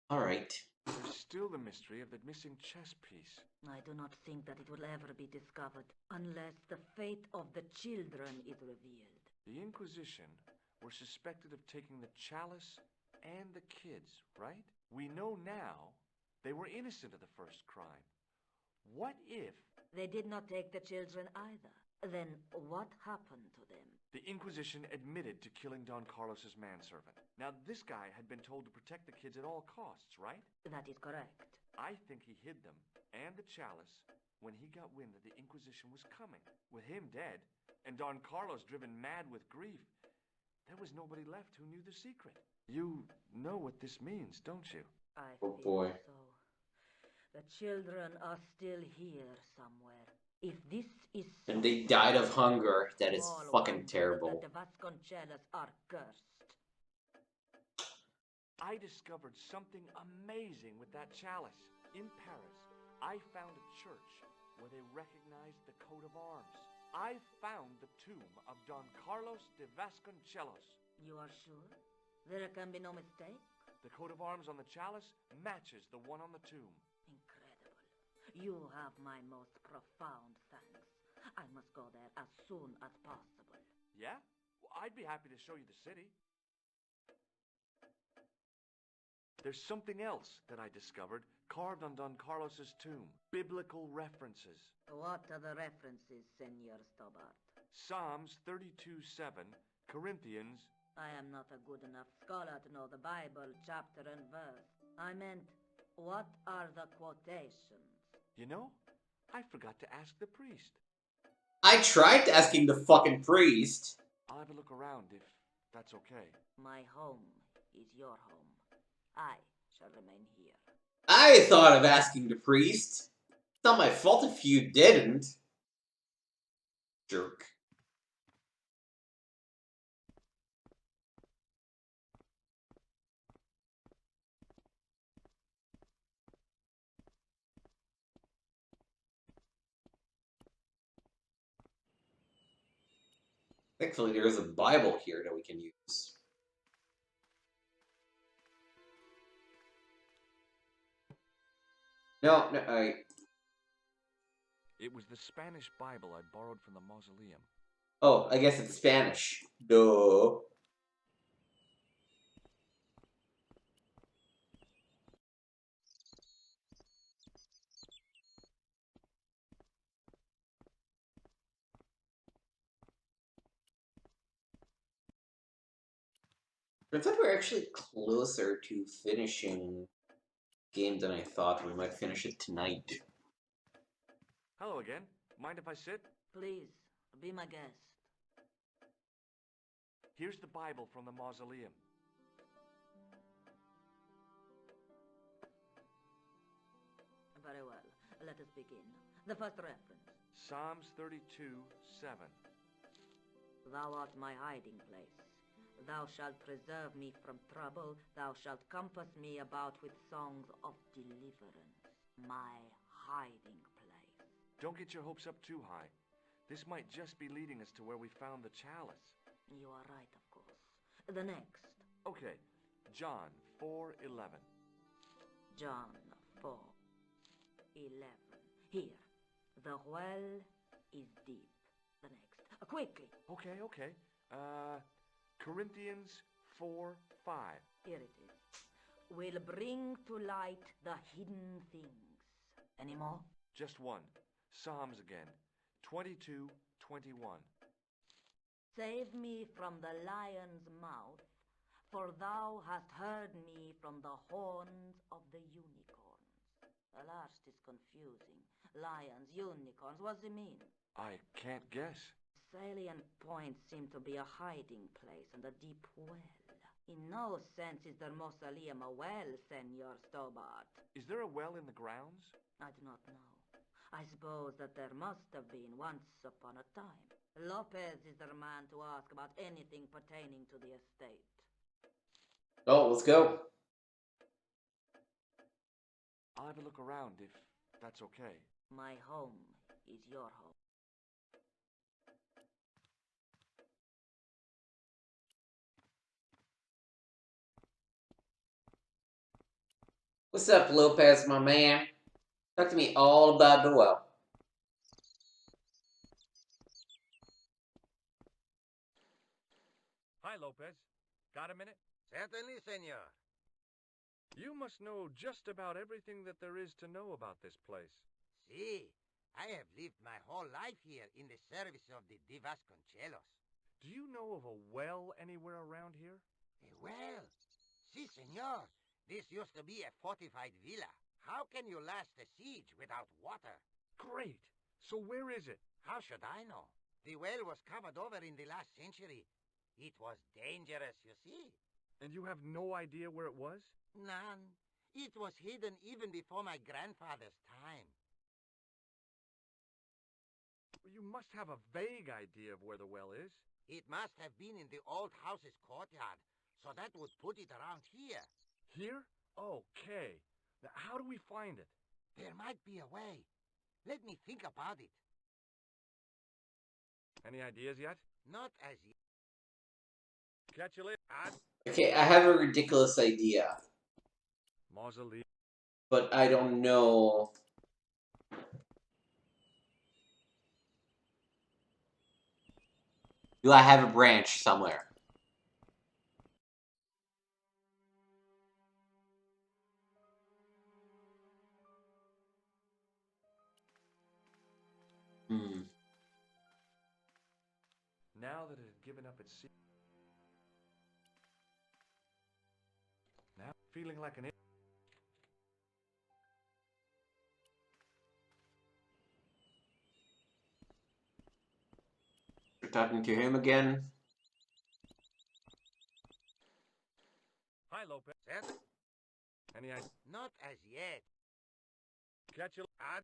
All right. There's still the mystery of the missing chess piece. I do not think that it will ever be discovered unless the fate of the children is revealed. The Inquisition were suspected of taking the chalice and the kids, right? We know now they were innocent of the first crime. What if They did not take the children either? Then what happened to them? the Inquisition admitted to killing Don Carlos's manservant? Now, this guy had been told to protect the kids at all costs, right? That is correct. I think he hid them and the chalice when he got wind that the Inquisition was coming. With him dead, and Don Carlos driven mad with grief, there was nobody left who knew the secret. You know what this means, don't you? I Oh think boy. so. The children are still here somewhere. If this is so, And they died of hunger. That is all fucking wonder terrible. that the Vasconcelos are cursed. I discovered something amazing with that chalice. In Paris, I found a church where they recognized the coat of arms. I found the tomb of Don Carlos de Vasconcelos. You are sure? There can be no mistake? The coat of arms on the chalice matches the one on the tomb. Incredible. You have my most profound thanks. I must go there as soon as possible. Yeah? Well, I'd be happy to show you the city. There's something else that I discovered carved on Don Carlos's tomb. Biblical references. What are the references, Senor Stobart? Psalms 32:7, Corinthians. I am not a good enough scholar to know the Bible chapter and verse. I meant, what are the quotations? You know, I forgot to ask the priest. I tried asking the fucking priest. I'll have a look around if that's okay. My home is your home. I shall remain here. I thought of asking the priest. It's not my fault if you didn't. Jerk. Thankfully, there is a Bible here that we can use. No, It was the Spanish Bible I borrowed from the mausoleum. Oh, I guess it's Spanish. Duh. Turns out we're actually closer to finishing game than I thought. We might finish it tonight. Hello again. Mind if I sit? Please, be my guest. Here's the Bible from the mausoleum. Very well. Let us begin. The first reference. Psalms 32:7. Thou art my hiding place. Thou shalt preserve me from trouble. Thou shalt compass me about with songs of deliverance. My hiding place. Don't get your hopes up too high. This might just be leading us to where we found the chalice. You are right, of course. The next. Okay, John 4:11. John 4:11. Here. The well is deep. The next. Quickly. Okay. Corinthians 4:5. Here it is. Will bring to light the hidden things. Any more? Just one. Psalms again. 22:21. Save me from the lion's mouth, for thou hast heard me from the horns of the unicorns. The last is confusing. Lions, unicorns, what does it mean? I can't guess. Salient points seem to be a hiding place and a deep well. In no sense is the mausoleum a well, Senor Stobart. Is there a well in the grounds? I do not know. I suppose that there must have been once upon a time. Lopez is the man to ask about anything pertaining to the estate. Oh, let's go. I'll have a look around if that's okay. My home is your home. What's up, Lopez, my man? Talk to me all about the well. Hi, Lopez. Got a minute? Certainly, senor. You must know just about everything that there is to know about this place. See, I have lived my whole life here in the service of the Di Vasconcelos. Do you know of a well anywhere around here? A well? Si, senor. This used to be a fortified villa. How can you last a siege without water? Great! So where is it? How should I know? The well was covered over in the last century. It was dangerous, you see. And you have no idea where it was? None. It was hidden even before my grandfather's time. You must have a vague idea of where the well is. It must have been in the old house's courtyard, so that would put it around here. Here? Okay. Now, how do we find it? There might be a way. Let me think about it. Any ideas yet? Not as yet. Catch you later. Okay, I have a ridiculous idea, Mausoleum. but I don't know. Do I have a branch somewhere? Hmm. Now that it had given up its secret. Now feeling like an idiot. You're talking to him again? Hi, Lopez. Any idea? Not as yet. Catch you later.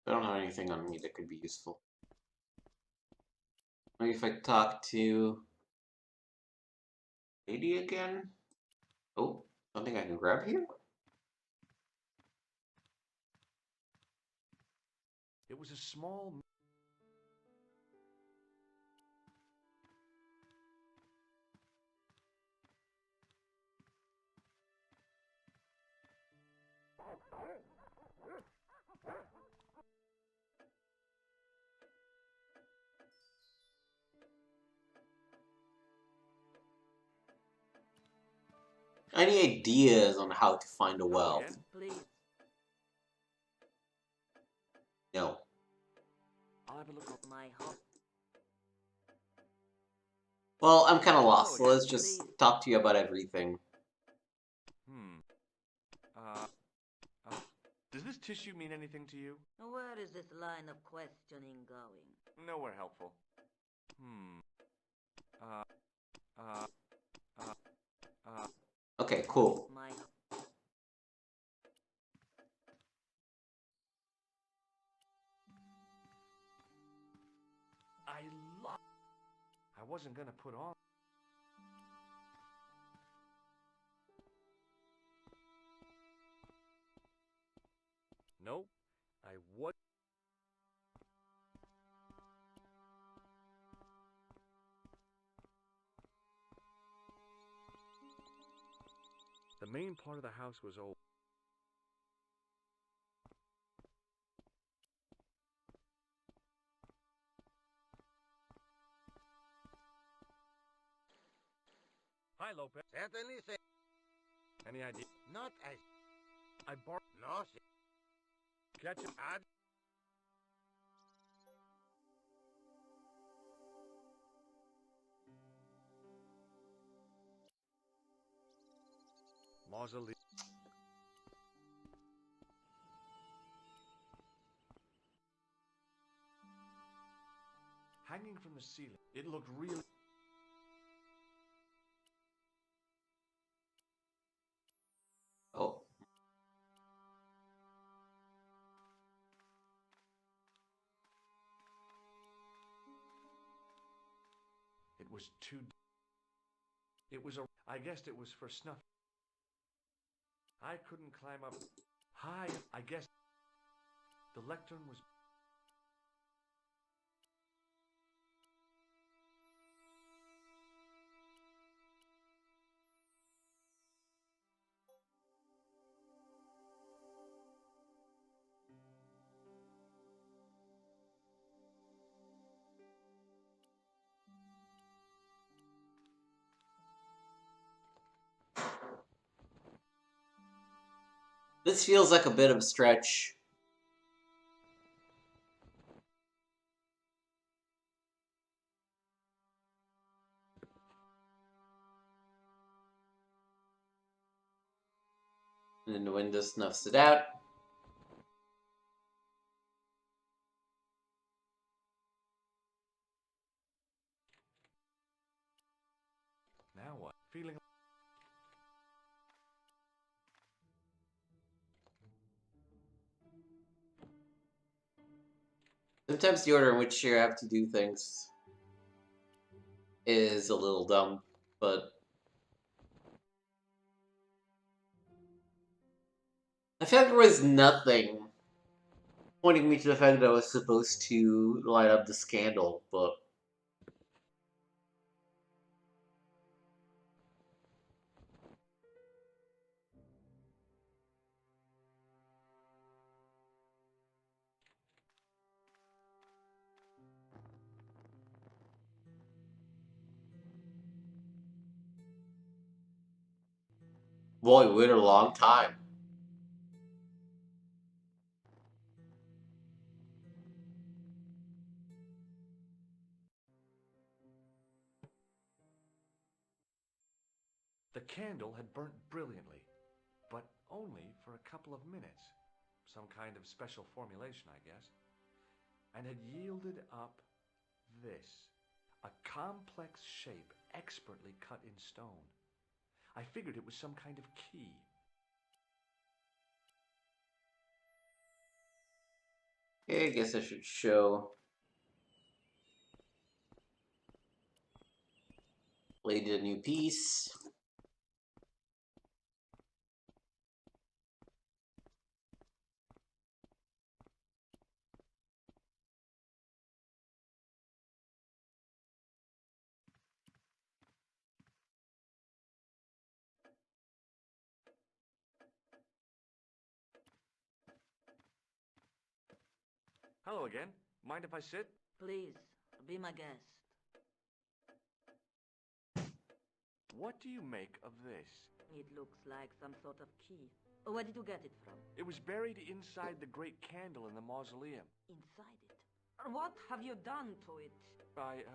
I don't have anything on me that could be useful. Maybe if I talk to lady again? Oh, something I can grab here? It was a small. Any ideas on how to find a well? again? Please. No. I'll have a look. My home. Well, I'm kind of lost, so Hello let's again, just please. talk to you about everything. Uh, does this tissue mean anything to you? Where is this line of questioning going? Nowhere helpful. Okay, cool. My I love. I wasn't gonna put on. Nope. I was. The main part of the house was old. Hi, Lopez. Certainly, senor. Any idea? Not as... I borrowed. No, senor. Catch it. Ad. Mausoleum. Hanging from the ceiling. It looked really. Oh. It was too. It was a. I guessed it was for snuff. I couldn't climb up high. I guess the lectern was. This feels like a bit of a stretch. And then the window snuffs it out. Now what? Feeling. Sometimes the order in which you have to do things is a little dumb, but I felt there was nothing pointing me to the fact that I was supposed to light up the scandal, but boy, we waited a long time. The candle had burnt brilliantly, but only for a couple of minutes. Some kind of special formulation, I guess. And had yielded up this. A complex shape expertly cut in stone. I figured it was some kind of key. Okay, I guess I should show Lady a new piece. Hello again. Mind if I sit? Please, be my guest. What do you make of this? It looks like some sort of key. Where did you get it from? It was buried inside the great candle in the mausoleum. Inside it. What have you done to it? I,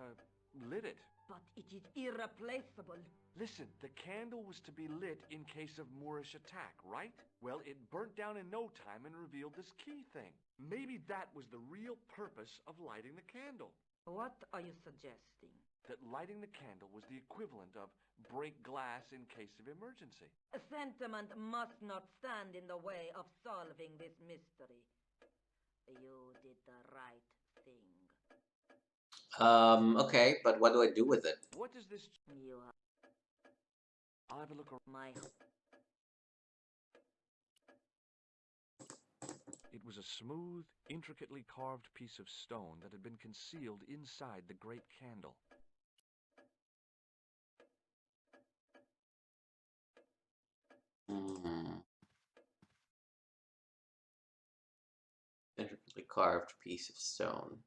lit it. But it is irreplaceable. Listen, the candle was to be lit in case of Moorish attack, right? Well, it burnt down in no time and revealed this key thing. Maybe that was the real purpose of lighting the candle. What are you suggesting? That lighting the candle was the equivalent of break glass in case of emergency. Sentiment must not stand in the way of solving this mystery. You did the right thing. Okay, but what do I do with it? What does this... You are I'll have a look around. my... It was a smooth, intricately carved piece of stone that had been concealed inside the great candle. Intricately carved piece of stone.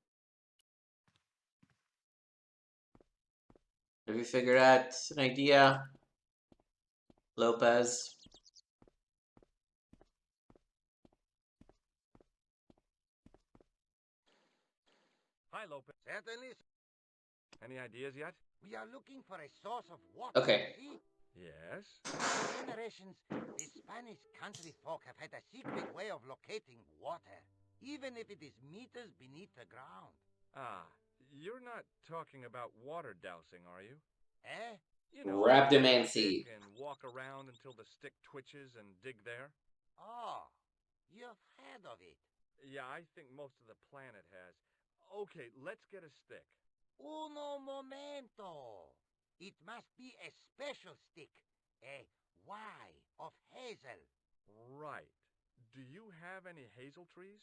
Have you figured out an idea, Lopez? Hi, Lopez. Certainly, Any ideas yet? we are looking for a source of water. Okay. See? Yes? For generations, the Spanish country folk have had a secret way of locating water, even if it is meters beneath the ground. Ah, you're not talking about water dousing, are you? Eh? You know, Rhabdomancy. stick and walk around until the stick twitches and dig there. Oh, you've heard of it. Yeah, I think most of the planet has. Okay, let's get a stick. Uno momento. It must be a special stick, a Y of hazel. Right. Do you have any hazel trees?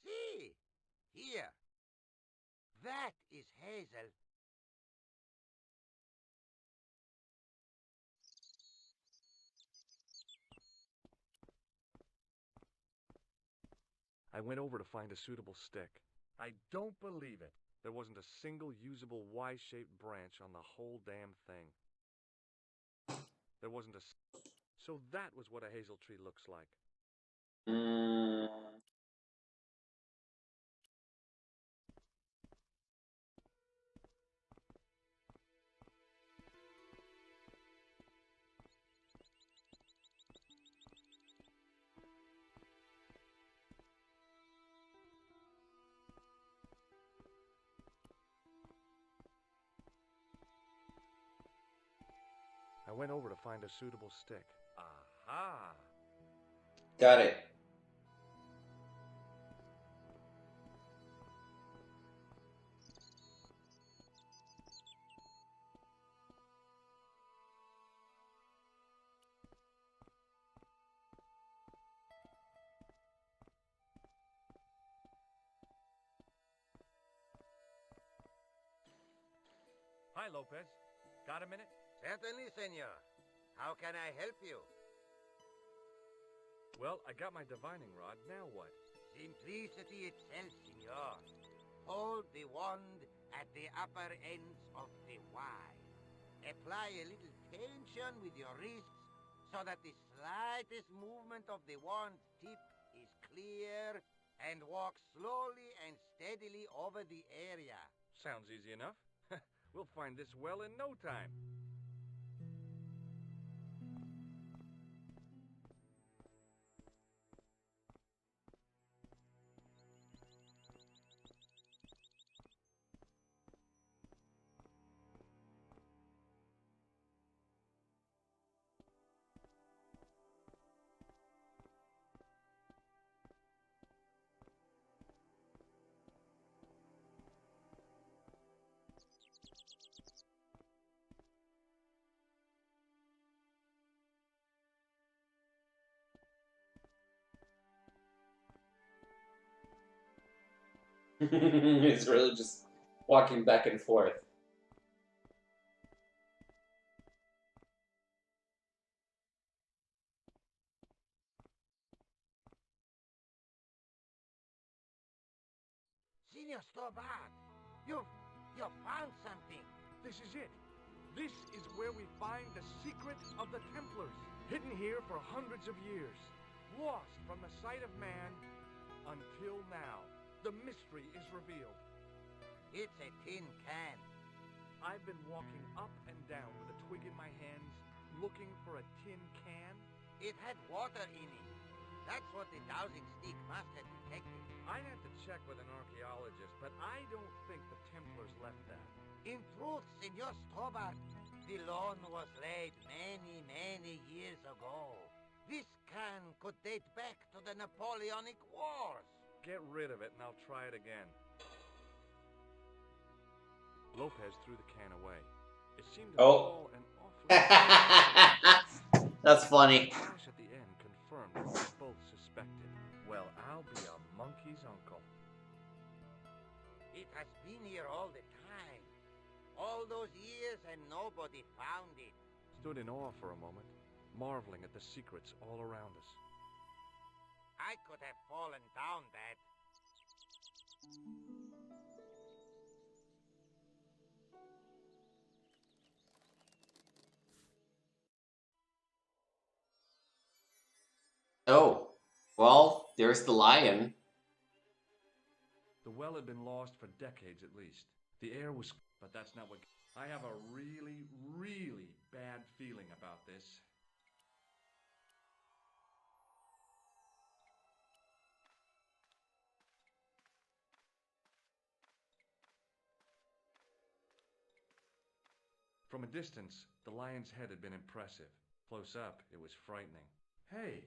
See, here. That is hazel. I went over to find a suitable stick. I don't believe it. There wasn't a single usable Y-shaped branch on the whole damn thing. There wasn't a... So that was what a hazel tree looks like. Mm. I went over to find a suitable stick. Aha! Got it. Hi, Lopez. Got a minute? Certainly, senor. How can I help you? Well, I got my divining rod. Now what? Simplicity itself, senor. Hold the wand at the upper ends of the Y. Apply a little tension with your wrists so that the slightest movement of the wand tip is clear, and walk slowly and steadily over the area. Sounds easy enough. We'll find this well in no time. It's really just walking back and forth. Senor Stobart, you've found something. This is it. This is where we find the secret of the Templars. Hidden here for hundreds of years. Lost from the sight of man until now. The mystery is revealed. It's a tin can. I've been walking up and down with a twig in my hands, looking for a tin can. It had water in it. That's what the dowsing stick must have detected. I'd have to check with an archaeologist, but I don't think the Templars left that. In truth, Senor Stobart, the loan was laid many, many years ago. This can could date back to the Napoleonic Wars. Get rid of it and I'll try it again. Lopez threw the can away. It seemed to Oh. fall an awfully... That's funny. The flash at the end confirmed what we both suspected. Well, I'll be a monkey's uncle. It has been here all the time. All those years and nobody found it. Stood in awe for a moment, marveling at the secrets all around us. I could have fallen down that. Oh, well, there's the lion. The well had been lost for decades at least. The air was... But that's not what... I have a really, really bad feeling about this. From a distance, the lion's head had been impressive. Close up, it was frightening. Hey,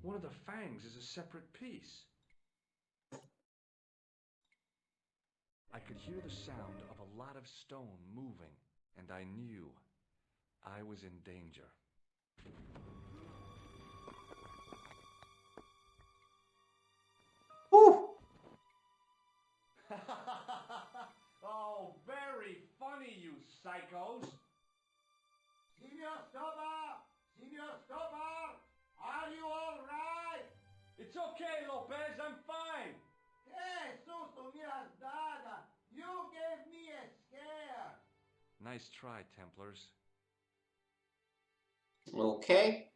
one of the fangs is a separate piece. I could hear the sound of a lot of stone moving, and I knew I was in danger. Whew. Oh, very funny, you psychos! Senor Stobart! Senor Stobart! Are you all right? It's okay, Lopez, I'm fine! Hey, susto me has dado. You gave me a scare. Nice try, Templars. Okay.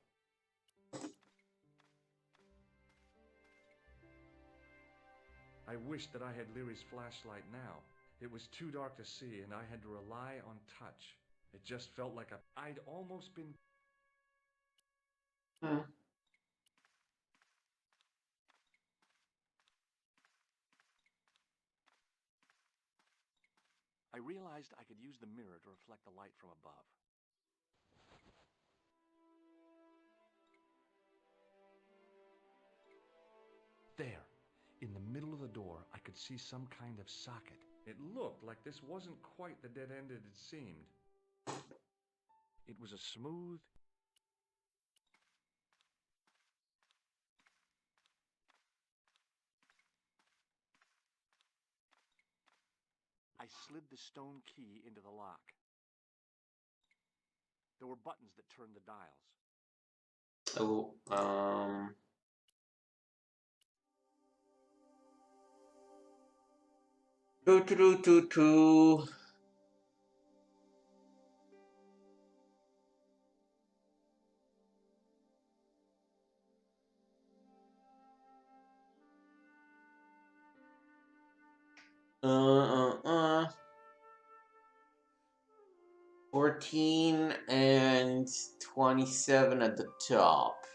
I wished that I had Leary's flashlight now. It was too dark to see, and I had to rely on touch. It just felt like I'd almost been... Hmm. I realized I could use the mirror to reflect the light from above. There, in the middle of the door, I could see some kind of socket. It looked like this wasn't quite the dead end it had seemed. It was a smooth... I slid the stone key into the lock. There were buttons that turned the dials. Oh, Doo doo doo doo doo. Uh, uh, uh. 14 and 27 at the top.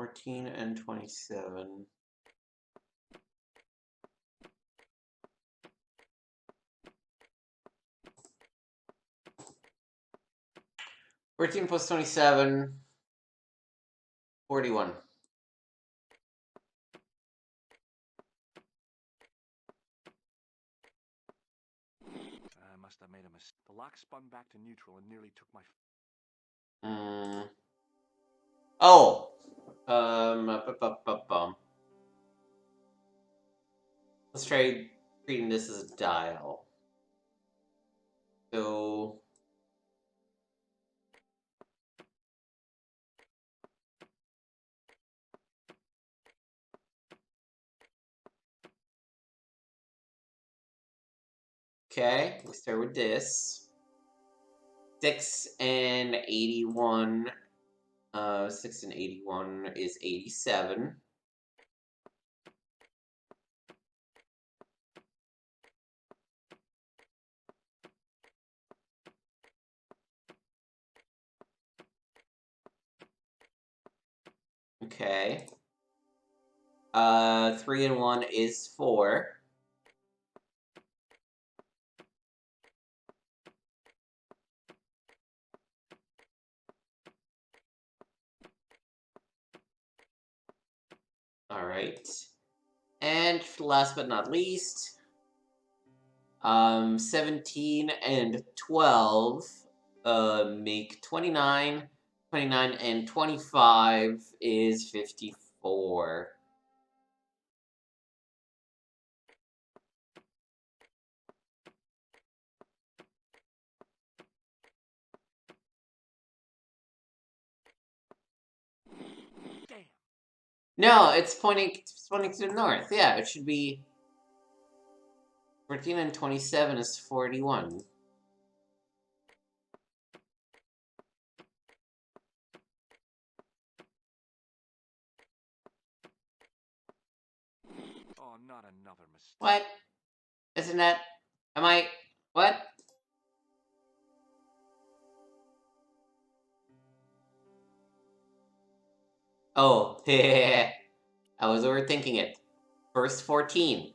Fourteen and 27. Fourteen plus 27. 41. I must have made a mistake. The lock spun back to neutral and nearly took my... Oh! Let's try treating this as a dial. So... Okay, let's start with this. 6 and 81. 6 and 81 is 87. Okay. 3 and 1 is 4. Alright. And last but not least, 17 and 12 make 29. 29 and 25 is 54. Damn! No, it's pointing to the north. Yeah, it should be 14 and 27 is 41. Oh, not another mistake. What? Isn't that... Am I... What? Oh, I was overthinking it. First 14,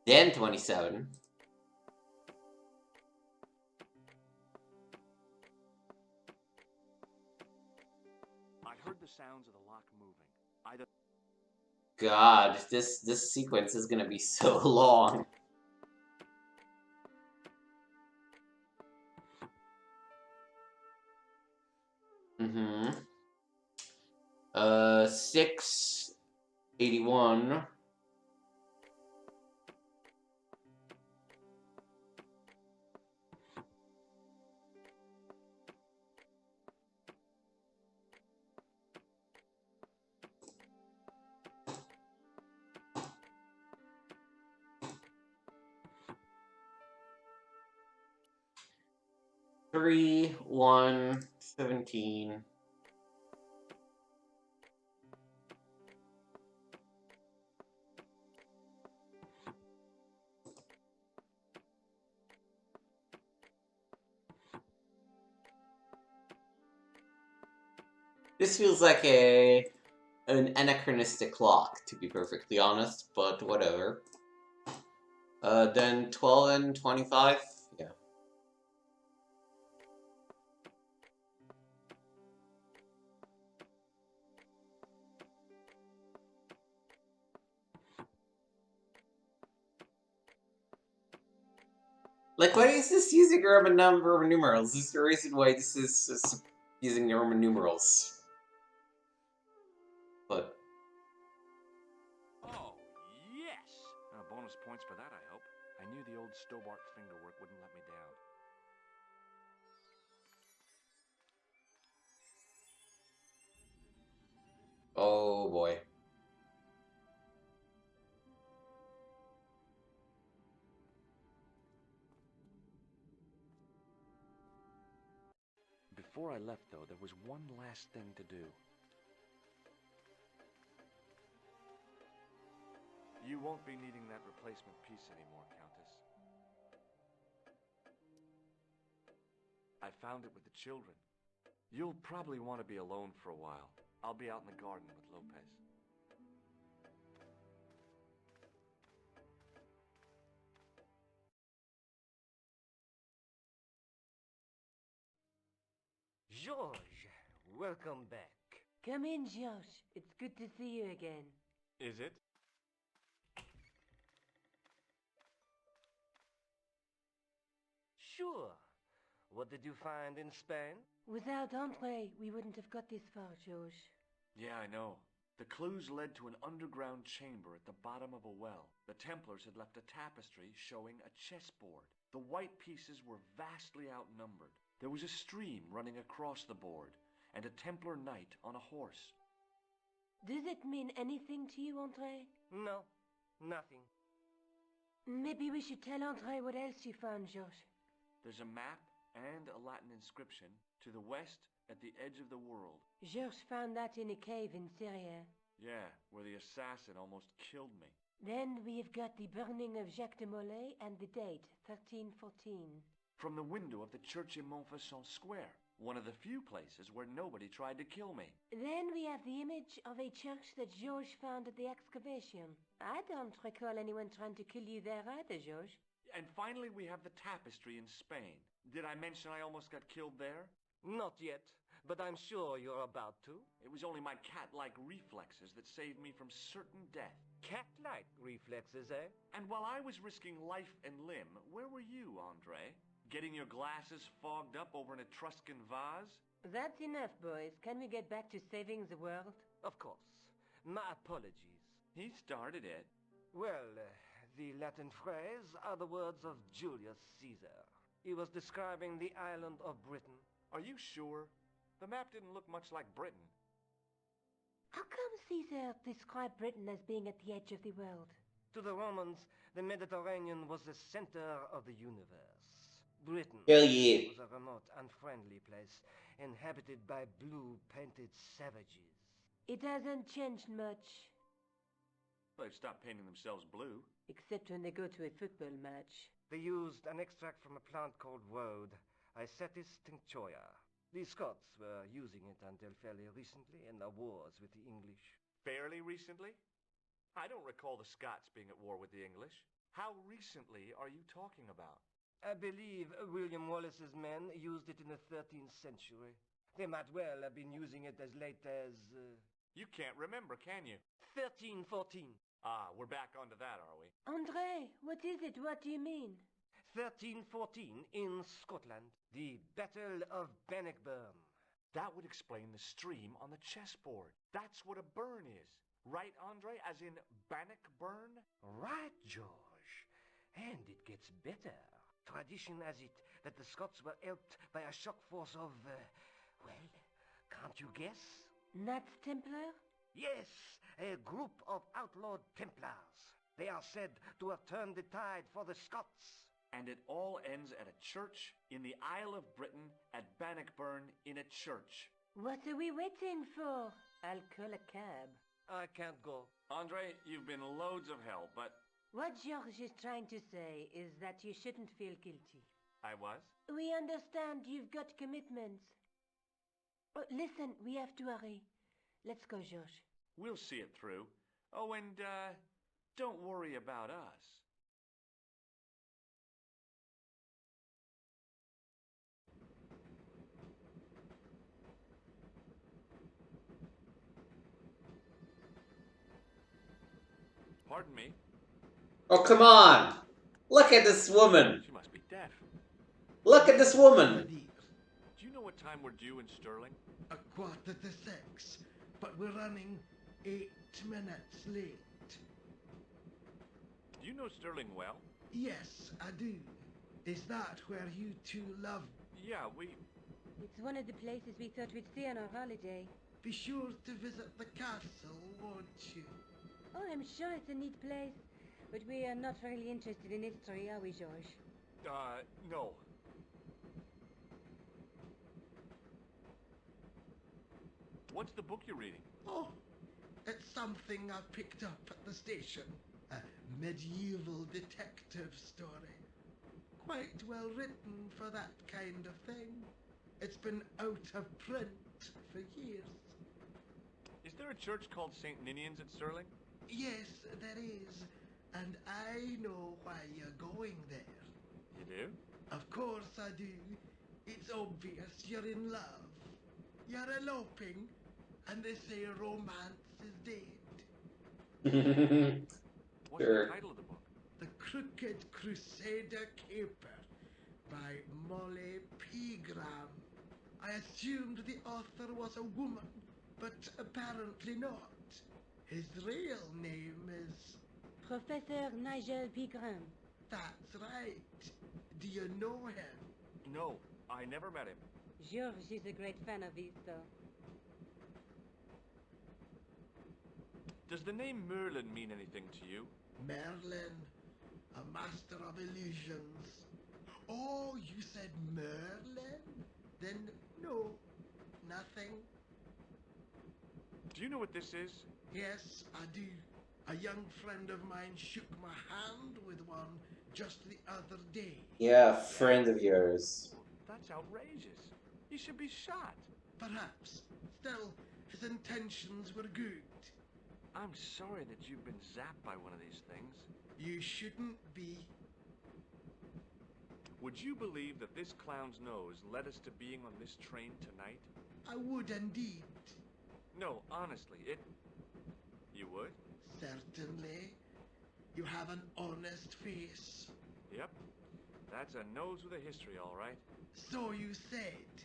then 27. I heard the sounds of the lock moving. God, this sequence is gonna be so long. Mm-hmm. 6, 81. 3, 1, 17. This feels like an anachronistic clock, to be perfectly honest, but whatever. Then 12 and 25? Yeah. Like, why is this using Roman numerals? Is there a reason why this is using Roman numerals? But Oh, yes! Bonus points for that, I hope. I knew the old Stobart fingerwork wouldn't let me down. oh boy. Before I left, though, there was one last thing to do. You won't be needing that replacement piece anymore, Countess. I found it with the children. You'll probably want to be alone for a while. I'll be out in the garden with Lopez. George, welcome back. Come in, Josh. It's good to see you again. Is it? Sure. What did you find in Spain? Without Andre, we wouldn't have got this far, Josh. Yeah, I know. The clues led to an underground chamber at the bottom of a well. The Templars had left a tapestry showing a chessboard. The white pieces were vastly outnumbered. There was a stream running across the board, and a Templar knight on a horse. Does it mean anything to you, Andre? No, nothing. Maybe we should tell Andre what else you found, Josh. There's a map and a Latin inscription to the west at the edge of the world. George found that in a cave in Syria. Yeah, where the assassin almost killed me. Then we've got the burning of Jacques de Molay and the date, 1314. From the window of the church in Montfaucon Square, one of the few places where nobody tried to kill me. Then we have the image of a church that George found at the excavation. I don't recall anyone trying to kill you there either, George. And finally we have the tapestry in Spain. Did I mention I almost got killed there? Not yet, but I'm sure you're about to. It was only my cat-like reflexes that saved me from certain death. Cat-like reflexes, eh? And while I was risking life and limb, where were you, Andre? Getting your glasses fogged up over an Etruscan vase? That's enough, boys. Can we get back to saving the world? Of course. My apologies. He started it. Well, the Latin phrase are the words of Julius Caesar. He was describing the island of Britain. Are you sure? The map didn't look much like Britain. How come Caesar described Britain as being at the edge of the world? To the Romans, the Mediterranean was the center of the universe. Britain Hell yeah. was a remote, unfriendly place, inhabited by blue-painted savages. It hasn't changed much, They've stopped painting themselves blue. except when they go to a football match. They used an extract from a plant called woad, Isetis tinctoria. The Scots were using it until fairly recently in their wars with the English. Fairly recently? I don't recall the Scots being at war with the English. How recently are you talking about? I believe William Wallace's men used it in the 13th century. They might well have been using it as late as... You can't remember, can you? 1314. Ah, we're back onto that, are we? Andre, what is it? What do you mean? 1314 in Scotland. The Battle of Bannockburn. That would explain the stream on the chessboard. That's what a burn is. Right, Andre? As in Bannockburn? Right, George. And it gets better. Tradition has it that the Scots were helped by a shock force of, well, can't you guess? Knights Templar? Yes, a group of outlawed Templars. They are said to have turned the tide for the Scots. And it all ends at a church in the Isle of Britain at Bannockburn in a church. What are we waiting for? I'll call a cab. I can't go. Andre, you've been loads of help, but What George is trying to say is that you shouldn't feel guilty. I was? We understand you've got commitments. Oh, listen, we have to hurry. Let's go, George. We'll see it through. Oh, and, don't worry about us. Pardon me? Oh, come on! Look at this woman! She must be deaf. Look at this woman! Do you know what time we're due in Sterling? 6:15, but we're running 8 minutes late. Do you know Sterling well? Yes, I do. Is that where you two love? Yeah, It's one of the places we thought we'd stay on our holiday. Be sure to visit the castle, won't you? Oh, I'm sure it's a neat place. But we are not really interested in history, are we, George? No. What's the book you're reading? Oh, it's something I picked up at the station. A medieval detective story. Quite well written for that kind of thing. It's been out of print for years. Is there a church called St. Ninian's at Sterling? Yes, there is. And I know why you're going there. You do? Of course I do. It's obvious you're in love. You're eloping, and they say romance is dead. What's Sure. the title of the book? The Crooked Crusader Caper by Molly Pegram. I assumed the author was a woman, but apparently not. His real name is... Professor Nigel Pegram. That's right. Do you know him? No, I never met him. George is a great fan of his, though. Does the name Merlin mean anything to you? Merlin, a master of illusions. Oh, you said Merlin? Then no, nothing. Do you know what this is? Yes, I do. A young friend of mine shook my hand with one just the other day. Yeah, friend of yours. That's outrageous. He should be shot. Perhaps. Still, his intentions were good. I'm sorry that you've been zapped by one of these things. You shouldn't be. Would you believe that this clown's nose led us to being on this train tonight? I would indeed. No, honestly, it... You would? Certainly. You have an honest face. Yep. That's a nose with a history, all right. So you said.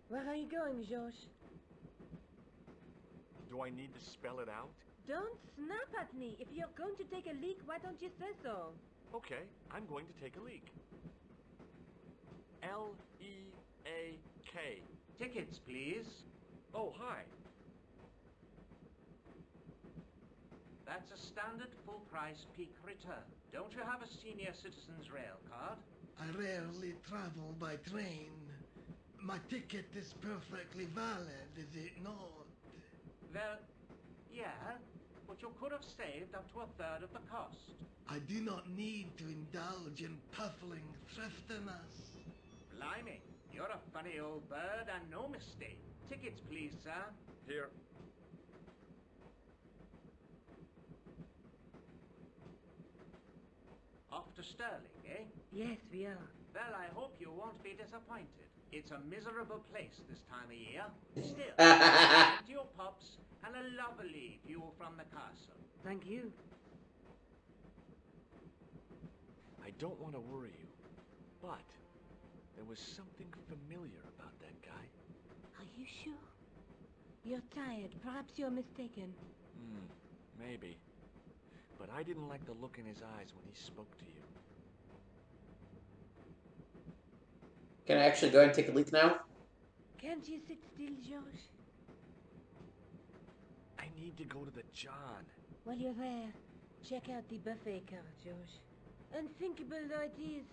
Where are you going, George? Do I need to spell it out? Don't snap at me. If you're going to take a leak, why don't you say so? Okay, I'm going to take a leak. L-E-A-K. Tickets, please. Oh, hi. That's a standard full-price peak return. Don't you have a senior citizen's rail card? I rarely travel by train. My ticket is perfectly valid, is it not? Well, yeah, but you could have saved up to a third of the cost. I do not need to indulge in puffling thriftiness. Blimey, you're a funny old bird and no mistake. Tickets, please, sir. Here. Off to Sterling, eh? Yes, we are. Well, I hope you won't be disappointed. It's a miserable place this time of year. Still, plenty of pubs and a lovely view from the castle. Thank you. I don't want to worry you, but there was something familiar about that guy. Are you sure? You're tired. Perhaps you're mistaken. Maybe. But I didn't like the look in his eyes when he spoke to you. Can I actually go and take a leak now? Can't you sit still, George? I need to go to the John. While you're there, check out the buffet car, George. Unthinkable though it is,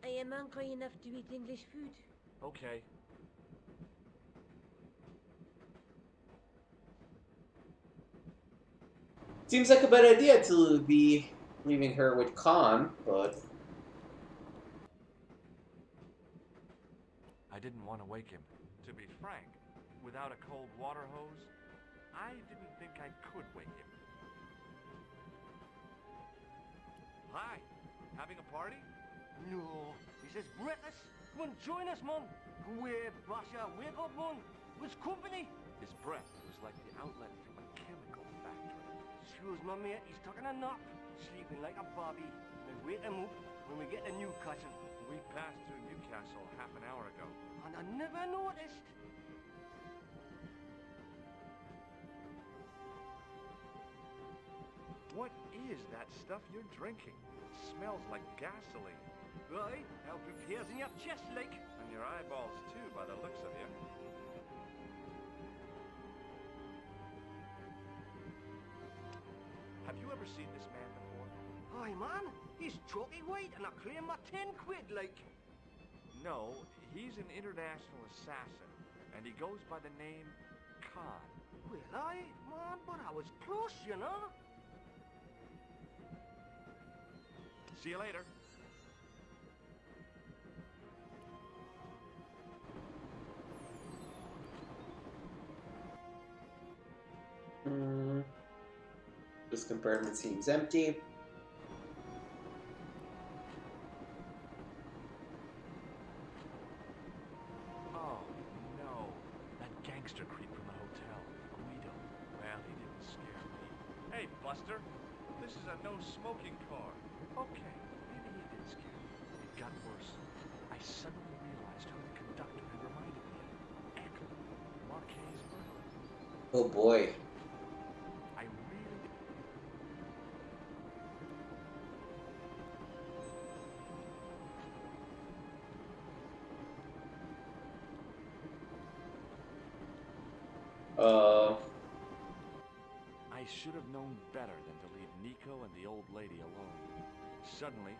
I am hungry enough to eat English food. Okay. Seems like a bad idea to be leaving her with Khan, but I didn't want to wake him. To be frank, without a cold water hose, I didn't think I could wake him. Hi, having a party? No, this is breakfast. Come on, join us, man. Where, Basha, wake up, man. What's company? His breath was like the outlet from a chemical factory. Excuse my mate, he's taking a nap. Sleeping like a bobby. Then wake him up when we get to Newcastle. We passed through Newcastle half an hour ago. And I never noticed. What is that stuff you're drinking? It smells like gasoline. Right, help repairs in your chest, like. And your eyeballs, too, by the looks of you. Have you ever seen this man before? Aye, man, he's chalky white and I claim my 10 quid, like. No, he's an international assassin, and he goes by the name Khan. Well, aye, man, but I was close, you know. See you later. This compartment seems empty. Oh, no. That gangster creep from the hotel, Guido. Well, he didn't scare me. Hey, Buster. This is a no-smoking car. Okay, maybe he did scare me. It got worse. I suddenly realized who the conductor had reminded me of. Eckler, Marquet's brother. Oh boy. I really did. I should have known better than to leave Nico and the old lady alone. Suddenly,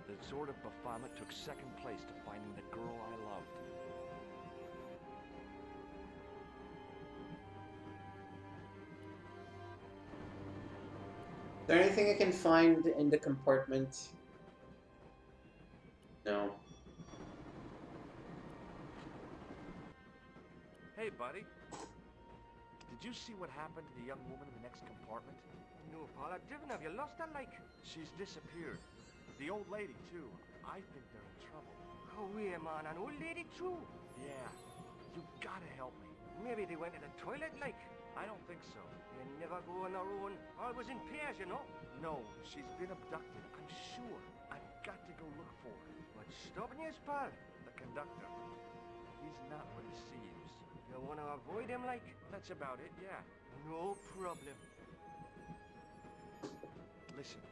the sword of Baphomet took second place to finding the girl I loved. Is there anything I can find in the compartment? No. Hey, buddy. Did you see what happened to the young woman in the next compartment? No, Paul, I didn't. Have you lost her, like? She's disappeared. The old lady, too. I think they're in trouble. Oh, yeah, man, an old lady, too. Yeah. You gotta help me. Maybe they went to the toilet, like. I don't think so. You never go on their own. Always in pairs, you know. No, she's been abducted. I'm sure. I've got to go look for her. What's stopping you, pal? The conductor. He's not what he seems. You want to avoid him, like? That's about it, yeah. No problem. Listen,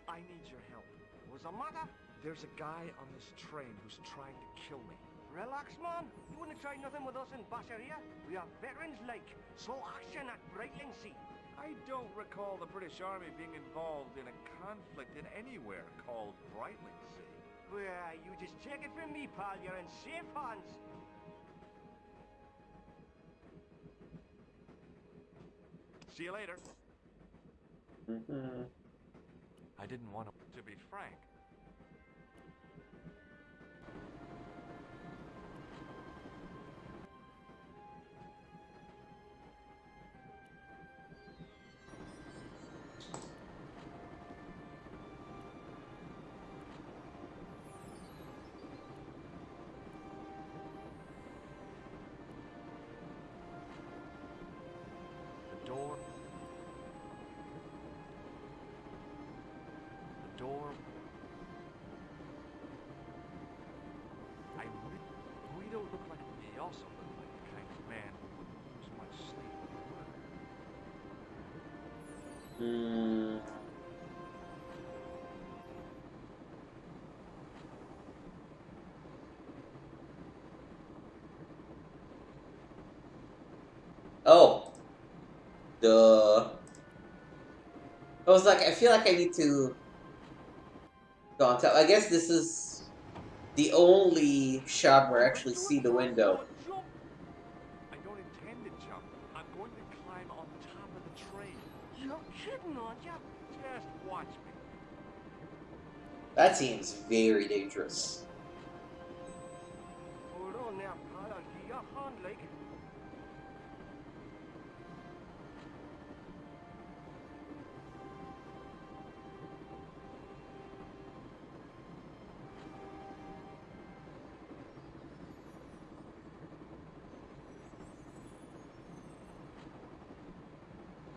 I need your help. What's the matter? There's a guy on this train who's trying to kill me. Relax, man. You wouldn't try nothing with us in Basher here. We are veterans, like. Slow action at Brightlingsea. I don't recall the British Army being involved in a conflict in anywhere called Brightlingsea. Well, you just take it from me, pal. You're in safe hands. See you later. Mm-hmm. I didn't want to be frank. The door. The door. Guido looked like he also looked like the kind of man who wouldn't lose much sleep over murder. Duh. I was like, I feel like I need to go on top. I guess this is the only shot where I actually see the window. Jump! I don't intend to jump. I'm going to climb on top of the train. You're kidding, aren't you? Just watch me. That seems very dangerous. Hold on now, pal. I'll give you a hand, like.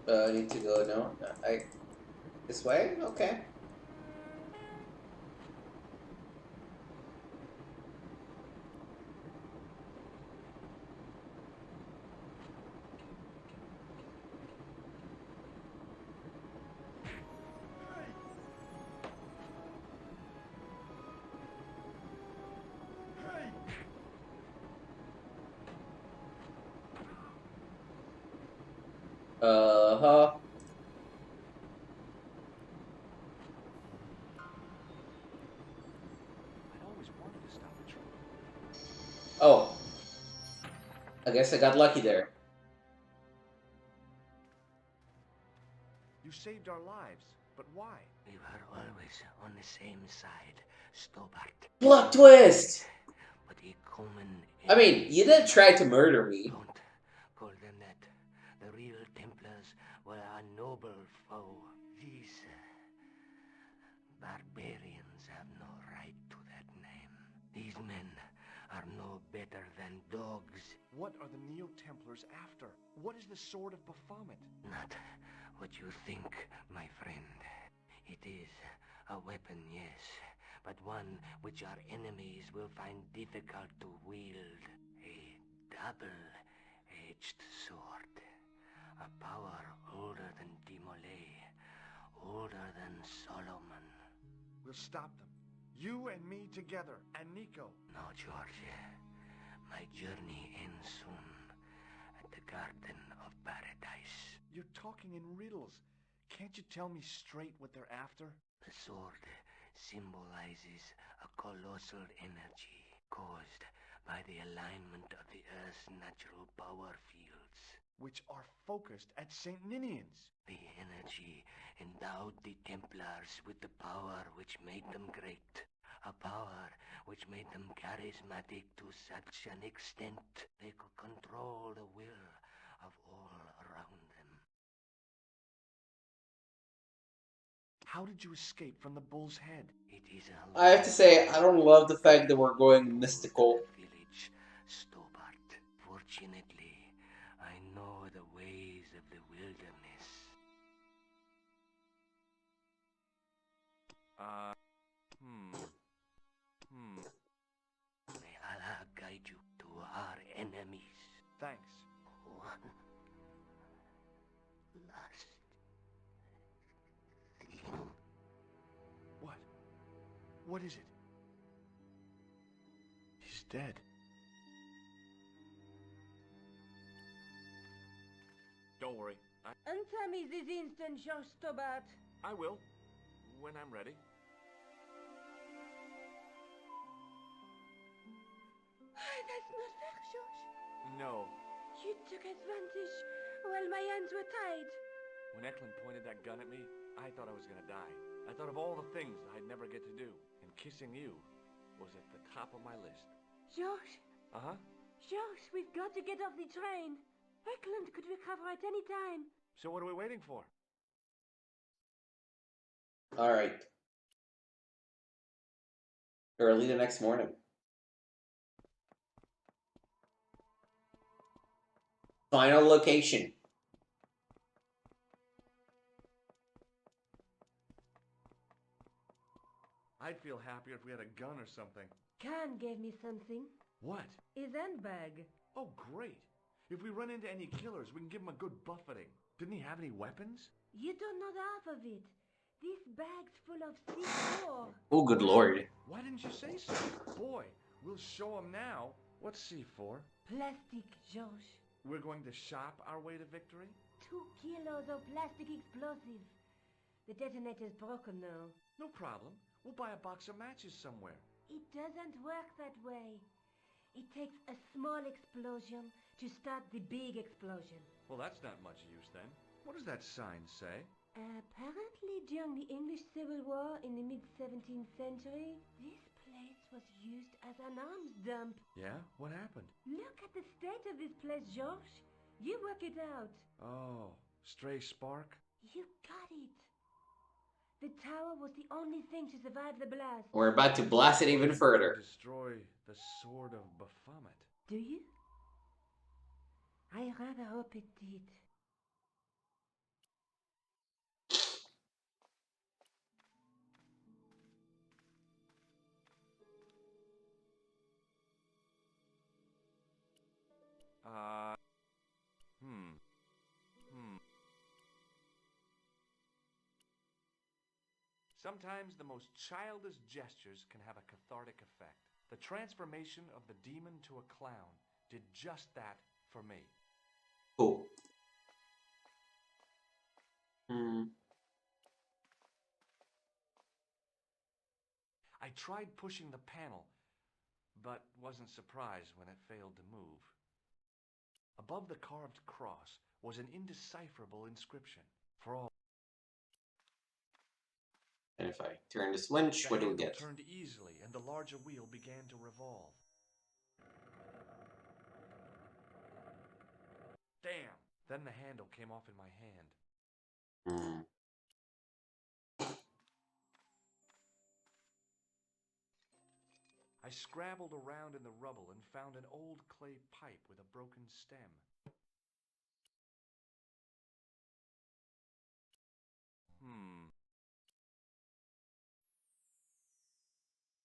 I need to go, no? This way? Okay. Uh-huh. I'd always wanted to stop a train. Oh. I guess I got lucky there. You saved our lives, but why? We were always on the same side, Stobart. Plot twist! But he coming. I mean, you did try to murder me. Don't call them that. The real Templars were a noble foe. These barbarians have no right to that name. These men are no better than dogs. What are the Neo-Templars after? What is the Sword of Baphomet? Not what you think, my friend. It is a weapon, yes, but one which our enemies will find difficult to wield. A double-edged sword. A power older than Demolay, older than Solomon. We'll stop them. You and me together, and Nico. No, George. My journey ends soon at the Garden of Paradise. You're talking in riddles. Can't you tell me straight what they're after? The sword symbolizes a colossal energy caused by the alignment of the Earth's natural power fields. Which are focused at St. Ninian's. The energy endowed the Templars with the power which made them great. A power which made them charismatic to such an extent they could control the will of all around them. How did you escape from the bull's head? It is a I have to say, I don't love the fact that we're going mystical. village, Stobart. Fortunately, I know the ways of the wilderness. May Allah guide you to our enemies. Thanks. One last thing. What? What is it? He's dead. Don't worry. Answer me this instant, George Stobart. I will. When I'm ready. That's not fair, George. No. You took advantage while my hands were tied. When Eklund pointed that gun at me, I thought I was gonna die. I thought of all the things I'd never get to do. And kissing you was at the top of my list. George, Uh-huh. George, we've got to get off the train. Eklund could recover at any time. So what are we waiting for? Alright. Early the next morning. Final location. I'd feel happier if we had a gun or something. Khan gave me something. What? His handbag. Oh, great. If we run into any killers, we can give them a good buffeting. Didn't he have any weapons? You don't know the half of it. This bag's full of C4. Oh, good lord. Why didn't you say so? Boy, we'll show them now. What's C4? Plastic, George. We're going to shop our way to victory? 2 kilos of plastic explosive. The detonator's broken though. No problem. We'll buy a box of matches somewhere. It doesn't work that way. It takes a small explosion to start the big explosion. Well, that's not much use then. What does that sign say? Apparently during the English Civil War in the mid-17th century, this place was used as an arms dump. Yeah? What happened? Look at the state of this place, George. You work it out. Oh, stray spark? You got it. The tower was the only thing to survive the blast. We're about to blast it even further. Destroy the Sword of Baphomet. Do you? I rather hope it did. Sometimes the most childish gestures can have a cathartic effect. The transformation of the demon to a clown did just that for me. Cool. I tried pushing the panel, but wasn't surprised when it failed to move. Above the carved cross was an indecipherable inscription. For all And if I turn this winch, what do we handle get? turned easily, and the larger wheel began to revolve. Damn! Then the handle came off in my hand. I scrabbled around in the rubble and found an old clay pipe with a broken stem.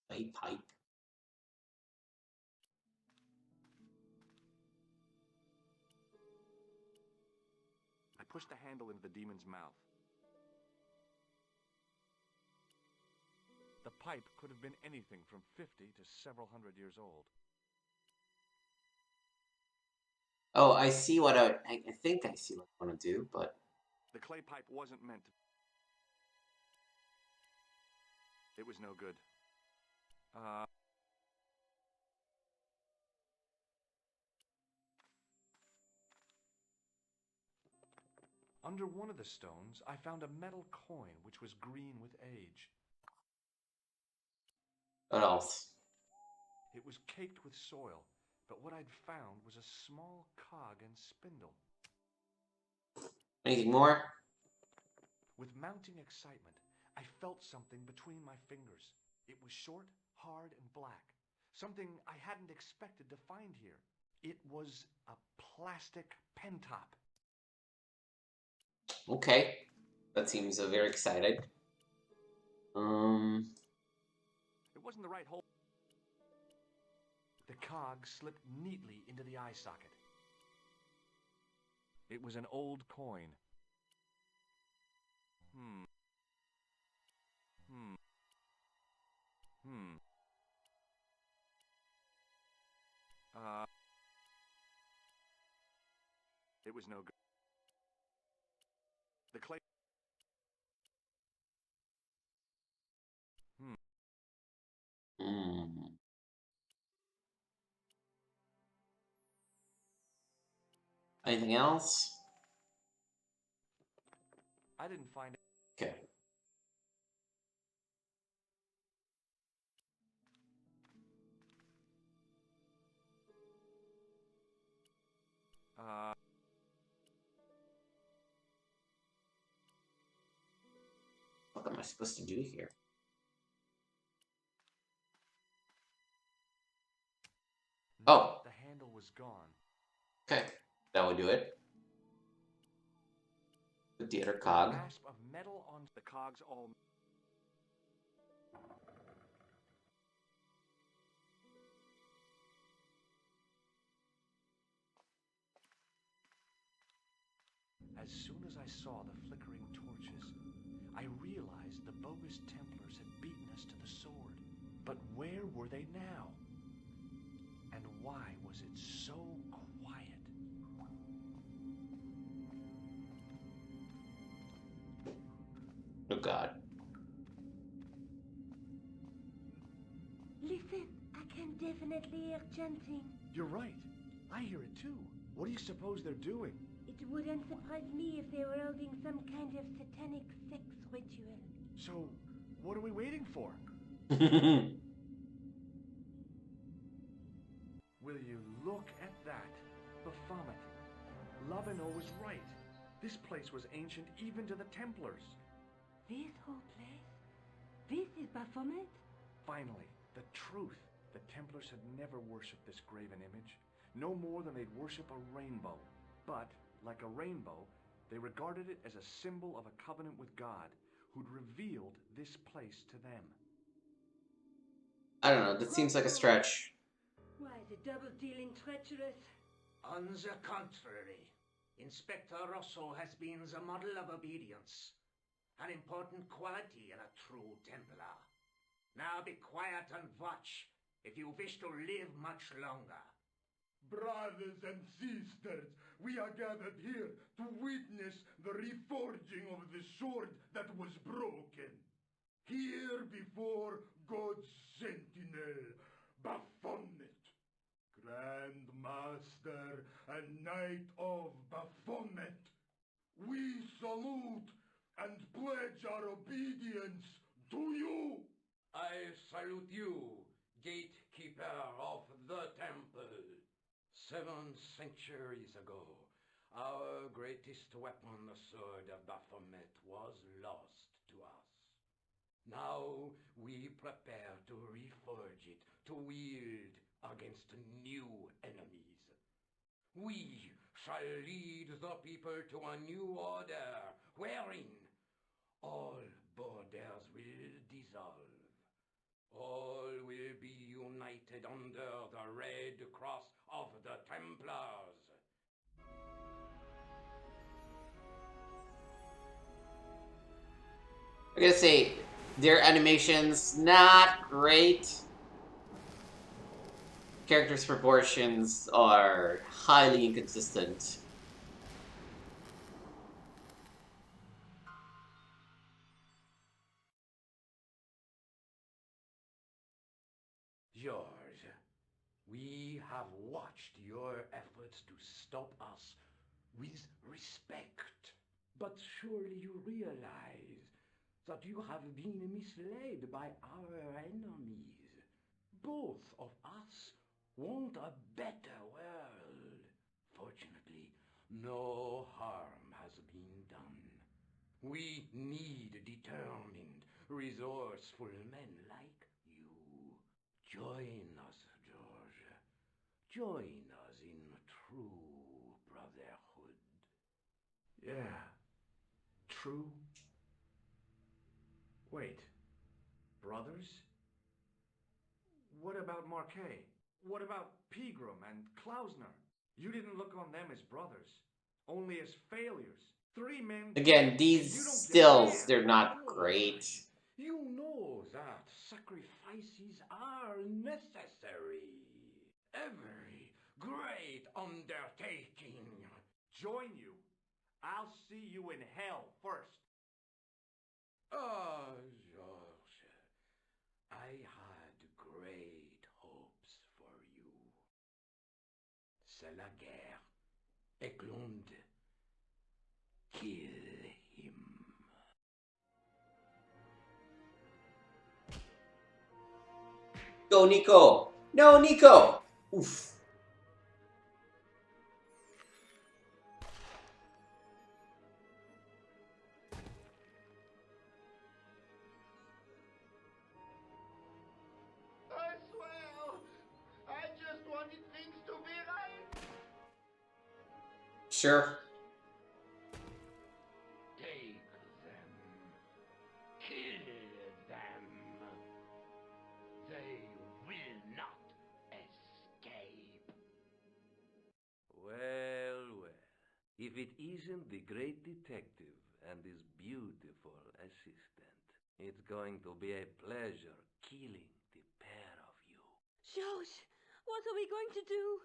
A pipe. I pushed the handle into the demon's mouth. The pipe could have been anything from 50 to several hundred years old. Oh, I see what I think I see what I want to do, but The clay pipe wasn't meant to... It was no good. Under one of the stones, I found a metal coin which was green with age. what else? It was caked with soil, but what I'd found was a small cog and spindle. Anything more? With mounting excitement, I felt something between my fingers. It was short, hard, and black. Something I hadn't expected to find here. It was a plastic pen top. Okay, that seems very excited. It wasn't the right hole. The cog slipped neatly into the eye socket. It was an old coin. It was no good. The clay... Anything else? I didn't find it. Okay. What am I supposed to do here? Oh. The handle was gone. Okay, that would do it. Put the other cog. Rasp of metal on the cogs all... As soon as I saw the flickering torches, I realized the bogus Templars had beaten us to the sword. But where were they now? And why was it so quiet? god. Listen, I can definitely hear chanting. You're right. I hear it too. What do you suppose they're doing? It wouldn't surprise me if they were holding some kind of satanic sex ritual. So, what are we waiting for? Will you look at that? Baphomet. Lavino was right. This place was ancient even to the Templars. This whole place? This is Baphomet? Finally, the truth. The Templars had never worshipped this graven image, no more than they'd worship a rainbow. But, like a rainbow, they regarded it as a symbol of a covenant with God, who'd revealed this place to them. I don't know, that seems like a stretch. Why, the double-dealing treacherous. On the contrary, Inspector Rosso has been the model of obedience, an important quality in a true Templar. Now be quiet and watch, if you wish to live much longer. Brothers and sisters, we are gathered here to witness the reforging of the sword that was broken. Here before God's sentinel, Baphomet, Grand Master and Knight of Baphomet, we salute and pledge our obedience to you. I salute you, gatekeeper of the temple. 7 centuries ago, our greatest weapon, the sword of Baphomet, was lost to us. Now we prepare to reforge it, to wield against new enemies. We shall lead the people to a new order, wherein all borders will dissolve. All will be united under the red cross of the Templars. I gotta say, their animations, not great. Characters' proportions are highly inconsistent. George, we have watched your efforts to stop us with respect. But surely you realize that you have been misled by our enemies. Both of us want a better world. Fortunately, no harm has been done. We need determined, resourceful men like you. Join us, George. Join us in true brotherhood. Yeah. True? Wait. Brothers? What about Marquet? What about Pegram and Klausner? You didn't look on them as brothers, only as failures. 3 men... Again, these stills, they're not great. You know that sacrifices are necessary. Every great undertaking. Join you. I'll see you in hell first. Ah, George, I had great hopes for you. C'est la guerre. Eklund, kill him. Go, Nico! No, Nico! Oof. I swear, I just wanted things to be right. Sure. Take them. Kill them. They will not escape. Well, well. If it isn't the great detective and his beautiful assistant, it's going to be a pleasure killing the pair of you. George, what are we going to do?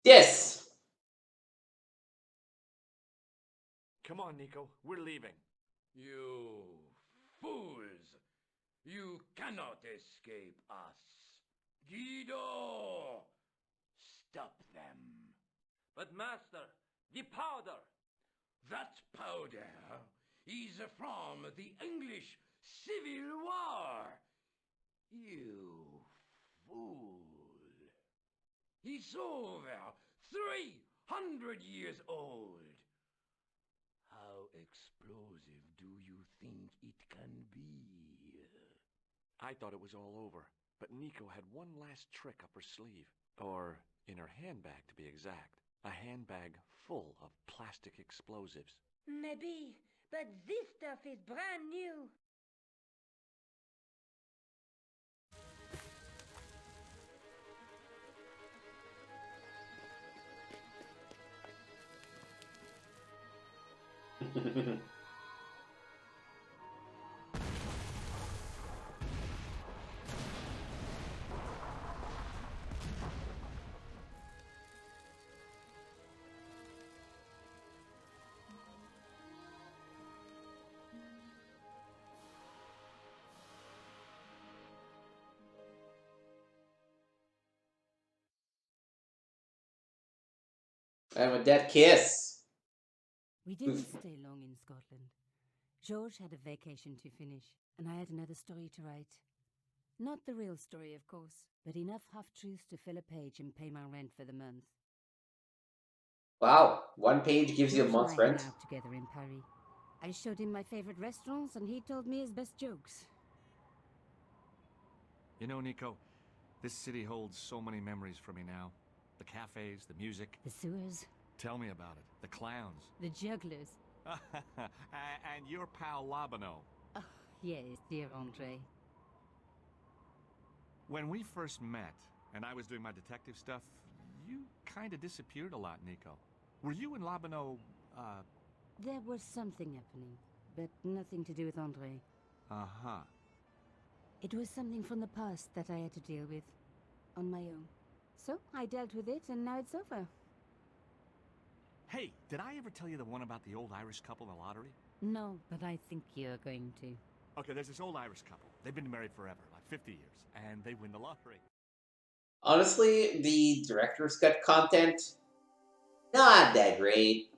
Yes! Come on, Nico. We're leaving. You fools! You cannot escape us. Guido! Stop them. But master, the powder! That powder is from the English Civil War. You fool. It's over 300 years old. How explosive do you think it can be? I thought it was all over, but Nico had one last trick up her sleeve. Or in her handbag, to be exact. A handbag full of plastic explosives. Maybe, but this stuff is brand new. And with that kiss. We didn't stay long in Scotland. George had a vacation to finish, and I had another story to write. Not the real story, of course, but enough half-truths to fill a page and pay my rent for the month. Wow, one page gives you a George month's and I hung rent? out together in Paris. I showed him my favorite restaurants, and he told me his best jokes. You know, Nico, this city holds so many memories for me now. The cafes, the music. The sewers. Tell me about it. The clowns. The jugglers. And your pal Labano. Oh, yes, dear Andre. When we first met, and I was doing my detective stuff, you kind of disappeared a lot, Nico. Were you and Labano, There was something happening, but nothing to do with Andre. Uh-huh. It was something from the past that I had to deal with, on my own. So, I dealt with it, and now it's over. Hey, did I ever tell you the one about the old Irish couple in the lottery? No, but I think you're going to. Okay, there's this old Irish couple. They've been married forever, like 50 years, and they win the lottery. Honestly, the director's cut content, not that great.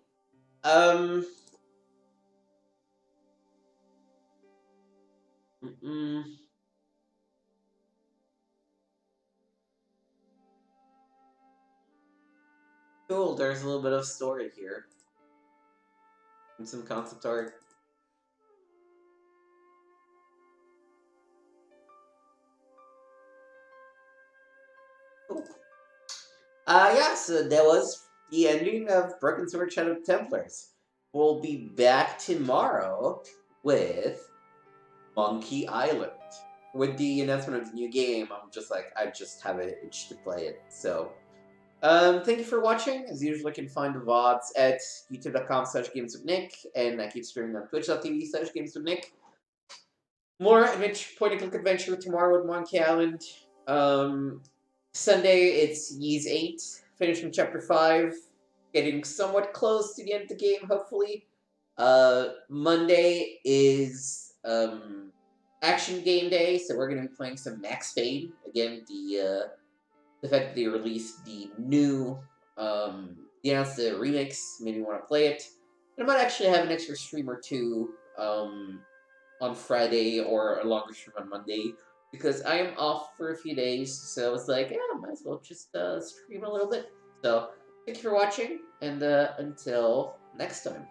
Cool, there's a little bit of story here. And some concept art. Cool. Yeah, so that was the ending of Broken Sword Shadow of the Templars. We'll be back tomorrow with Monkey Island. With the announcement of the new game, I'm just like, I just have an itch to play it, so... thank you for watching. As usual, you can find the VODs at youtube.com/gameswithnick, and I keep streaming on twitch.tv/gameswithnick. More point-and-click adventure tomorrow with Monkey Island. Sunday, it's Ys 8, finishing Chapter 5, getting somewhat close to the end of the game, hopefully. Monday is Action Game Day, so we're going to be playing some Max Payne. Again, the fact that they released the new, they announced the remix, made me want to play it. And I might actually have an extra stream or two on Friday or a longer stream on Monday, because I am off for a few days, so it's like, yeah, might as well just stream a little bit. So, thank you for watching, and until next time.